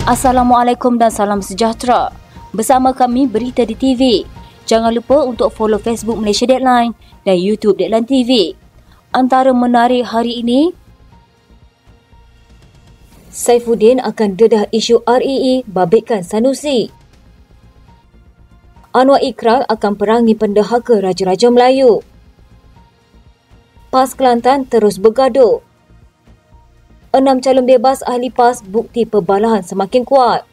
Assalamualaikum dan salam sejahtera. Bersama kami Berita di TV. Jangan lupa untuk follow Facebook Malaysia Deadline dan YouTube Deadline TV. Antara menarik hari ini, Saifuddin akan dedah isu REE babitkan Sanusi. Anwar Ikrar akan perangi pendahaka Raja-Raja Melayu. PAS Kelantan terus bergaduh. 6 calon bebas ahli PAS bukti perbalahan semakin kuat.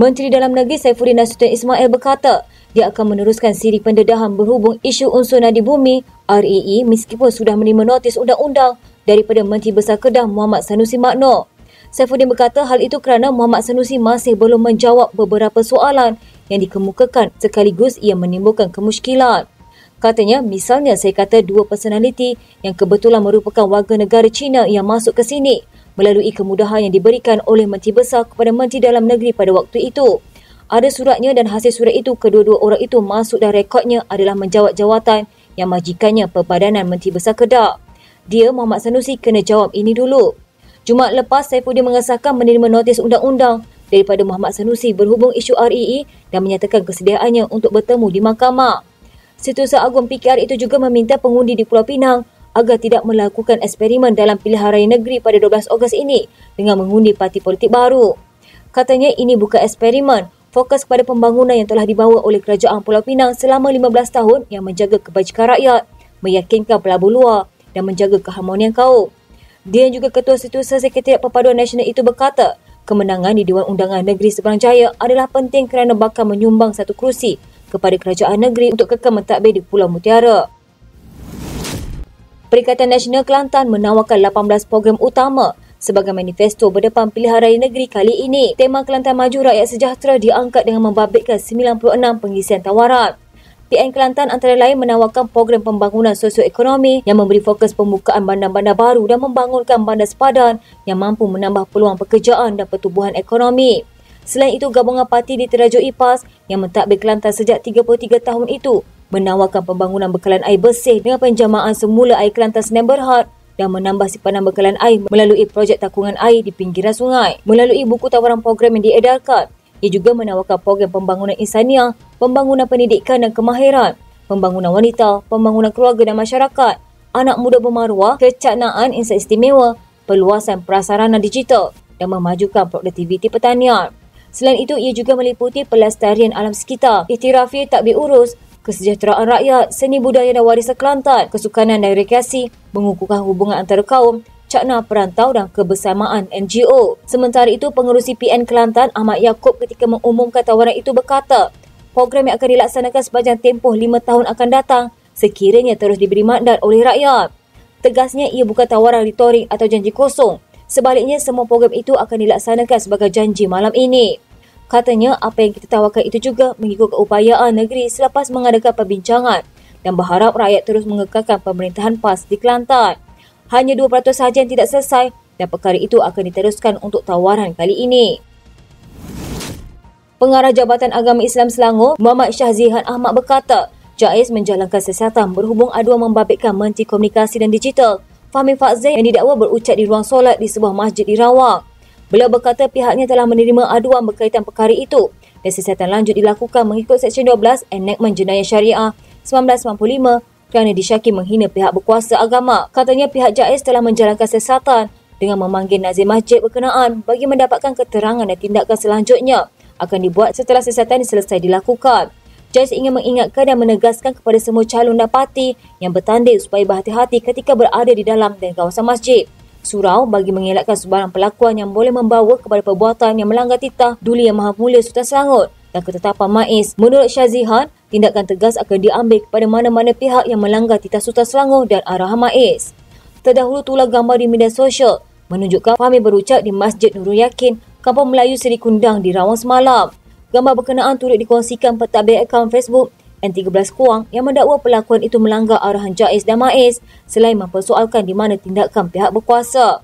Menteri Dalam Negeri Saifuddin Nasution Ismail berkata dia akan meneruskan siri pendedahan berhubung isu unsur nadi bumi REE meskipun sudah menerima notis undang-undang daripada Menteri Besar Kedah Muhammad Sanusi Makno. Saifuddin berkata hal itu kerana Muhammad Sanusi masih belum menjawab beberapa soalan yang dikemukakan sekaligus ia menimbulkan kemusykilan. Katanya, misalnya saya kata dua personaliti yang kebetulan merupakan warga negara Cina yang masuk ke sini melalui kemudahan yang diberikan oleh Menteri Besar kepada Menteri Dalam Negeri pada waktu itu. Ada suratnya dan hasil surat itu kedua-dua orang itu masuk dan rekodnya adalah menjawab jawatan yang majikannya Perbadanan Menteri Besar Kedah. Dia, Muhammad Sanusi, kena jawab ini dulu. Jumaat lepas, Saifuddin mengesahkan menerima notis undang-undang daripada Muhammad Sanusi berhubung isu REE dan menyatakan kesediaannya untuk bertemu di mahkamah. Setiausaha Agung PKR itu juga meminta pengundi di Pulau Pinang agar tidak melakukan eksperimen dalam pilihan raya negeri pada 12 Ogos ini dengan mengundi parti politik baru. Katanya ini bukan eksperimen, fokus kepada pembangunan yang telah dibawa oleh Kerajaan Pulau Pinang selama 15 tahun yang menjaga kebajikan rakyat, meyakinkan pelabur luar dan menjaga keharmonian kaum. Dia yang juga Ketua Setiausaha Sekretariat Perpaduan Nasional itu berkata, kemenangan di Dewan Undangan Negeri Seberang Jaya adalah penting kerana bakal menyumbang satu kerusi kepada kerajaan negeri untuk kekal mentadbir di Pulau Mutiara. Perikatan Nasional Kelantan menawarkan 18 program utama sebagai manifesto berdepan pilihan raya negeri kali ini. Tema Kelantan Maju Rakyat Sejahtera diangkat dengan membabitkan 96 pengisian tawaran. PN Kelantan antara lain menawarkan program pembangunan sosioekonomi yang memberi fokus pembukaan bandar-bandar baru dan membangunkan bandar sepadan yang mampu menambah peluang pekerjaan dan pertumbuhan ekonomi. Selain itu, gabungan parti diterajui PAS yang mentadbir Kelantan sejak 33 tahun itu menawarkan pembangunan bekalan air bersih dengan penjamaan semula air Kelantan Sdn Bhd dan menambah simpanan bekalan air melalui projek takungan air di pinggiran sungai. Melalui buku tawaran program yang diedarkan, ia juga menawarkan program pembangunan insaniah, pembangunan pendidikan dan kemahiran, pembangunan wanita, pembangunan keluarga dan masyarakat, anak muda bermaruah, kecaknaan insan istimewa, perluasan prasarana digital dan memajukan produktiviti pertanian. Selain itu, ia juga meliputi pelestarian alam sekitar, iktirafiyah takbir urus, kesejahteraan rakyat, seni budaya dan warisan Kelantan, kesukanan dan rekreasi, mengukuhkan hubungan antara kaum, cakna perantau dan kebersamaan NGO. Sementara itu, pengerusi PN Kelantan Ahmad Yaakob ketika mengumumkan tawaran itu berkata, program yang akan dilaksanakan sepanjang tempoh 5 tahun akan datang sekiranya terus diberi mandat oleh rakyat. Tegasnya, ia bukan tawaran retorik atau janji kosong. Sebaliknya, semua program itu akan dilaksanakan sebagai janji malam ini. Katanya, apa yang kita tawarkan itu juga mengikut keupayaan negeri selepas mengadakan perbincangan dan berharap rakyat terus mengekalkan pemerintahan PAS di Kelantan. Hanya 2% sahaja yang tidak selesai dan perkara itu akan diteruskan untuk tawaran kali ini. Pengarah Jabatan Agama Islam Selangor, Muhammad Syahzihan Ahmad berkata, JAIS menjalankan siasatan berhubung aduan membabitkan Menteri Komunikasi dan Digital Fahmi Fadzil yang didakwa berucap di ruang solat di sebuah masjid di Rawang. Beliau berkata pihaknya telah menerima aduan berkaitan perkara itu dan siasatan lanjut dilakukan mengikut Seksyen 12 Enakmen Jenayah Syariah 1995 kerana disyaki menghina pihak berkuasa agama. Katanya pihak JAIS telah menjalankan siasatan dengan memanggil nazir masjid berkenaan bagi mendapatkan keterangan dan tindakan selanjutnya akan dibuat setelah siasatan selesai dilakukan. JAIS ingin mengingatkan dan menegaskan kepada semua calon dan parti yang bertanding supaya berhati-hati ketika berada di dalam dan kawasan masjid. Surau bagi mengelakkan sebarang perlakuan yang boleh membawa kepada perbuatan yang melanggar titah Duli Yang Maha Mulia Sultan Selangor dan ketetapan MAIS. Menurut Syazihan, tindakan tegas akan diambil kepada mana-mana pihak yang melanggar titah Sultan Selangor dan arahan MAIS. Terdahulu tular gambar di media sosial menunjukkan Fahmi berucap di Masjid Nurul Yakin, Kampung Melayu Seri Kundang di Rawang semalam. Gambar berkenaan turut dikongsikan pentadbir akaun Facebook N13 Kuang yang mendakwa pelakuan itu melanggar arahan JAIS dan MAIS selain mempersoalkan di mana tindakan pihak berkuasa.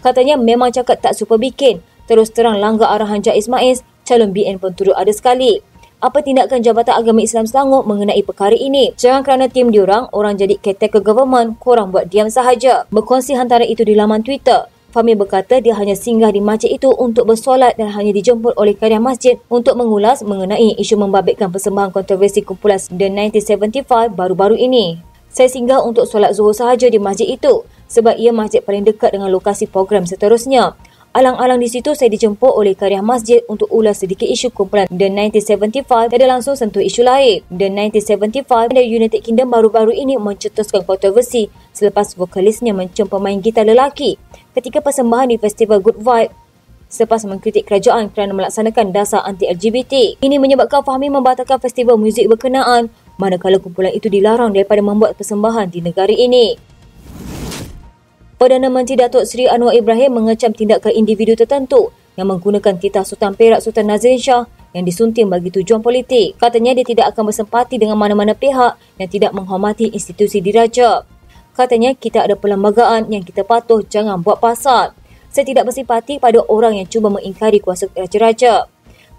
Katanya memang cakap tak super bikin, terus terang langgar arahan JAIS MAIS, calon BN pun turut ada sekali. apa tindakan Jabatan Agama Islam Selangor mengenai perkara ini. Jangan kerana tim diorang, orang jadi caretaker government, korang buat diam sahaja. Berkongsi hantaran itu di laman Twitter, Fahmi berkata dia hanya singgah di masjid itu untuk bersolat dan hanya dijemput oleh Qariah Masjid untuk mengulas mengenai isu membabitkan persembahan kontroversi kumpulan The 1975 baru-baru ini. Saya singgah untuk solat zuhur sahaja di masjid itu sebab ia masjid paling dekat dengan lokasi program seterusnya. Alang-alang di situ saya dijemput oleh Qariah Masjid untuk ulas sedikit isu kumpulan The 1975 dan langsung sentuh isu lain. The 1975 dari United Kingdom baru-baru ini mencetuskan kontroversi selepas vokalisnya mencium pemain gitar lelaki ketika persembahan di Festival Good Vibe selepas mengkritik kerajaan kerana melaksanakan dasar anti-LGBT. Ini menyebabkan Fahmi membatalkan festival muzik berkenaan manakala kumpulan itu dilarang daripada membuat persembahan di negara ini. Perdana Menteri Datuk Seri Anwar Ibrahim mengecam tindakan individu tertentu yang menggunakan titah Sultan Perak Sultan Nazrin Shah yang disunting bagi tujuan politik. Katanya dia tidak akan bersempati dengan mana-mana pihak yang tidak menghormati institusi diraja. Katanya kita ada perlembagaan yang kita patuh jangan buat pasal. Saya tidak bersimpati pada orang yang cuba mengingkari kuasa raja-raja.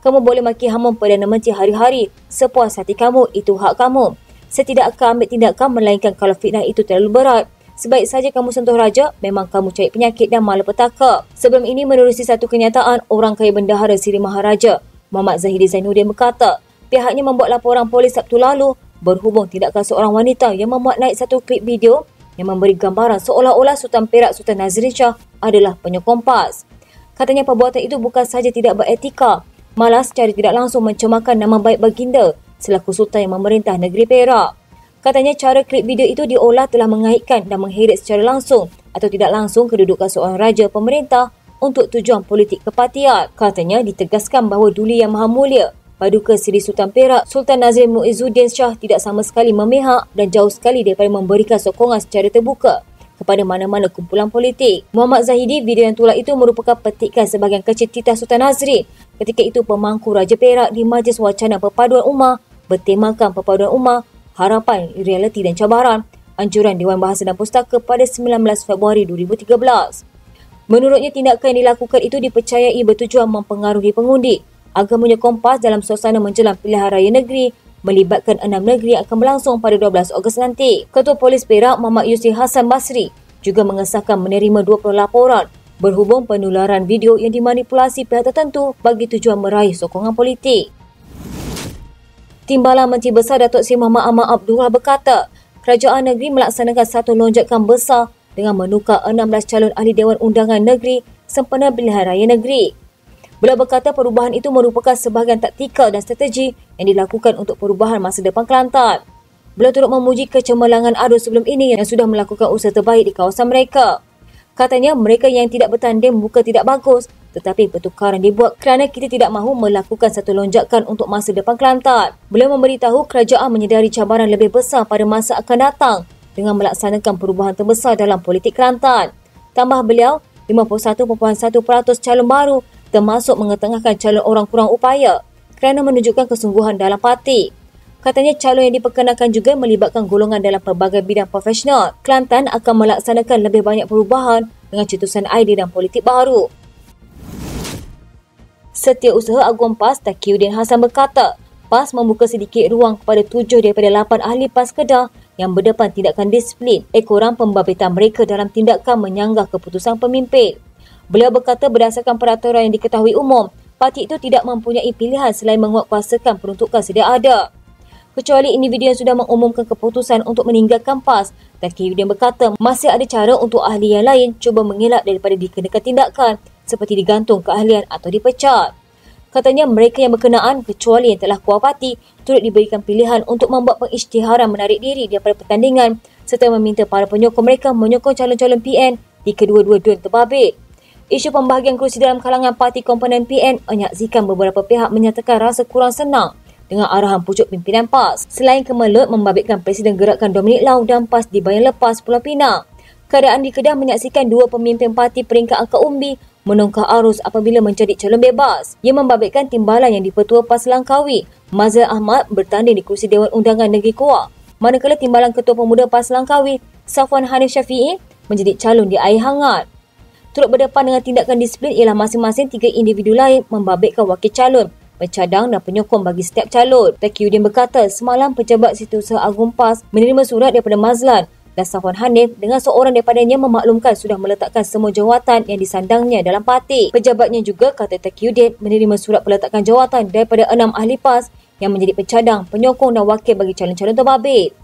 Kamu boleh maki hamun Perdana Menteri hari-hari, sepuas hati kamu, itu hak kamu. Saya tidak akan ambil tindakan melainkan kalau fitnah itu terlalu berat. Sebaik saja kamu sentuh raja, memang kamu cari penyakit dan malapetaka. Sebelum ini menerusi satu kenyataan, orang kaya bendahara Siri Maharaja, Muhammad Zahidi Zainuddin berkata, pihaknya membuat laporan polis Sabtu lalu berhubung tindakan seorang wanita yang memuat naik satu klip video yang memberi gambaran seolah-olah Sultan Perak Sultan Nazrin Shah adalah penyokong PAS. Katanya perbuatan itu bukan sahaja tidak beretika, malah secara tidak langsung mencemarkan nama baik baginda selaku Sultan yang memerintah negeri Perak. Katanya cara klip video itu diolah telah mengaitkan dan mengheret secara langsung atau tidak langsung kedudukan seorang raja pemerintah untuk tujuan politik kepatian. Katanya ditegaskan bahawa Duli Yang Maha Mulia, Paduka Seri Sultan Perak, Sultan Nazrin Muizzuddin Shah tidak sama sekali memihak dan jauh sekali daripada memberikan sokongan secara terbuka kepada mana-mana kumpulan politik. Muhammad Zahidi, video yang tular itu merupakan petikan sebahagian kecil titah Sultan Nazrin ketika itu pemangku Raja Perak di Majlis Wacana Perpaduan Ummah bertemakan Perpaduan Ummah, Harapan, Realiti dan Cabaran, Anjuran Dewan Bahasa dan Pustaka pada 19 Februari 2013. Menurutnya, tindakan yang dilakukan itu dipercayai bertujuan mempengaruhi pengundi agar menyokong PAS dalam suasana menjelang pilihan raya negeri melibatkan 6 negeri yang akan berlangsung pada 12 Ogos nanti. Ketua Polis Perak, Muhammad Yusri Hassan Basri, juga mengesahkan menerima 20 laporan berhubung penularan video yang dimanipulasi pihak tertentu bagi tujuan meraih sokongan politik. Timbalan Menteri Besar Datuk Seri Muhammad Ahmad Abdullah berkata, kerajaan negeri melaksanakan satu lonjakan besar dengan menukar 16 calon ahli Dewan Undangan Negeri sempena pilihan raya negeri. Beliau berkata perubahan itu merupakan sebahagian taktikal dan strategi yang dilakukan untuk perubahan masa depan Kelantan. Beliau turut memuji kecemerlangan ADO sebelum ini yang sudah melakukan usaha terbaik di kawasan mereka. Katanya mereka yang tidak bertanding bukan tidak bagus, tetapi pertukaran dibuat kerana kita tidak mahu melakukan satu lonjakan untuk masa depan Kelantan. Beliau memberitahu kerajaan menyedari cabaran lebih besar pada masa akan datang dengan melaksanakan perubahan terbesar dalam politik Kelantan. Tambah beliau, 51.1% calon baru termasuk mengetengahkan calon orang kurang upaya kerana menunjukkan kesungguhan dalam parti. Katanya calon yang diperkenalkan juga melibatkan golongan dalam pelbagai bidang profesional. Kelantan akan melaksanakan lebih banyak perubahan dengan cetusan idea dan politik baru. Setiausaha Agung PAS Taqiyuddin Hassan berkata, PAS membuka sedikit ruang kepada 7 daripada 8 ahli PAS Kedah yang berdepan tindakan disiplin ekoran pembabitan mereka dalam tindakan menyanggah keputusan pemimpin. Beliau berkata berdasarkan peraturan yang diketahui umum, parti itu tidak mempunyai pilihan selain menguatkuasakan peruntukan sedia ada. Kecuali individu yang sudah mengumumkan keputusan untuk meninggalkan PAS, Taqiyuddin berkata masih ada cara untuk ahli yang lain cuba mengelak daripada dikenakan tindakan seperti digantung keahlian atau dipecat. Katanya mereka yang berkenaan kecuali yang telah keluar parti turut diberikan pilihan untuk membuat pengisytiharan menarik diri daripada pertandingan serta meminta para penyokong mereka menyokong calon-calon PN di kedua-dua duel terbabit. Isu pembahagian kerusi dalam kalangan parti komponen PN menyaksikan beberapa pihak menyatakan rasa kurang senang dengan arahan pucuk pimpinan PAS. Selain kemelut membabitkan Presiden Gerakan Dominic Lau dan PAS di bayan lepas Pulau Pinang. Keadaan di Kedah menyaksikan dua pemimpin parti peringkat angka umbi menongkar arus apabila menjadi calon bebas. Ia membabitkan timbalan yang dipertua PAS Langkawi, Mazhar Ahmad bertanding di kursi Dewan Undangan Negeri Kuala. Manakala timbalan Ketua Pemuda PAS Langkawi, Safwan Hanif Syafiee menjadi calon di air hangat. Turut berdepan dengan tindakan disiplin ialah masing-masing 3 individu lain membabitkan wakil calon pencadang dan penyokong bagi setiap calon. Taqiyuddin berkata semalam pejabat Setiausaha Agung PAS menerima surat daripada Mazlan dan Safwan Hanif dengan seorang daripadanya memaklumkan sudah meletakkan semua jawatan yang disandangnya dalam parti. Pejabatnya juga, kata Taqiyuddin, menerima surat peletakan jawatan daripada 6 ahli PAS yang menjadi pencadang, penyokong dan wakil bagi calon-calon terbabit.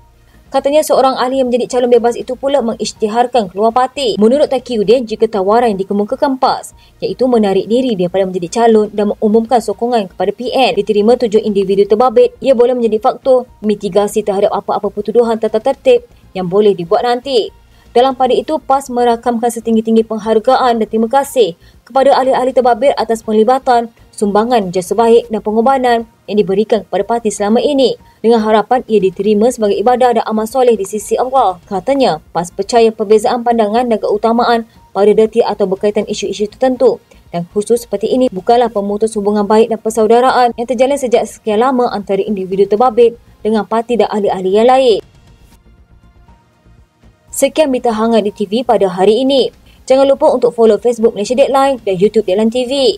Katanya seorang ahli yang menjadi calon bebas itu pula mengisytiharkan keluar parti. Menurut Taqiyuddin, jika tawaran yang dikemukakan PAS iaitu menarik diri daripada menjadi calon dan mengumumkan sokongan kepada PN diterima 7 individu terbabit, ia boleh menjadi faktor mitigasi terhadap apa-apa pertuduhan tata tertib yang boleh dibuat nanti. Dalam pada itu, PAS merakamkan setinggi-tinggi penghargaan dan terima kasih kepada ahli-ahli terbabit atas penglibatan, sumbangan jasa baik dan pengorbanan yang diberikan kepada parti selama ini dengan harapan ia diterima sebagai ibadah dan amal soleh di sisi Allah. Katanya, PAS percaya perbezaan pandangan dan keutamaan pada deti atau berkaitan isu-isu tertentu dan khusus seperti ini bukanlah pemutus hubungan baik dan persaudaraan yang terjalin sejak sekian lama antara individu terbabit dengan parti dan ahli-ahli yang lain. Sekian berita hangat di TV pada hari ini. Jangan lupa untuk follow Facebook Malaysia Deadline dan YouTube Deadline TV.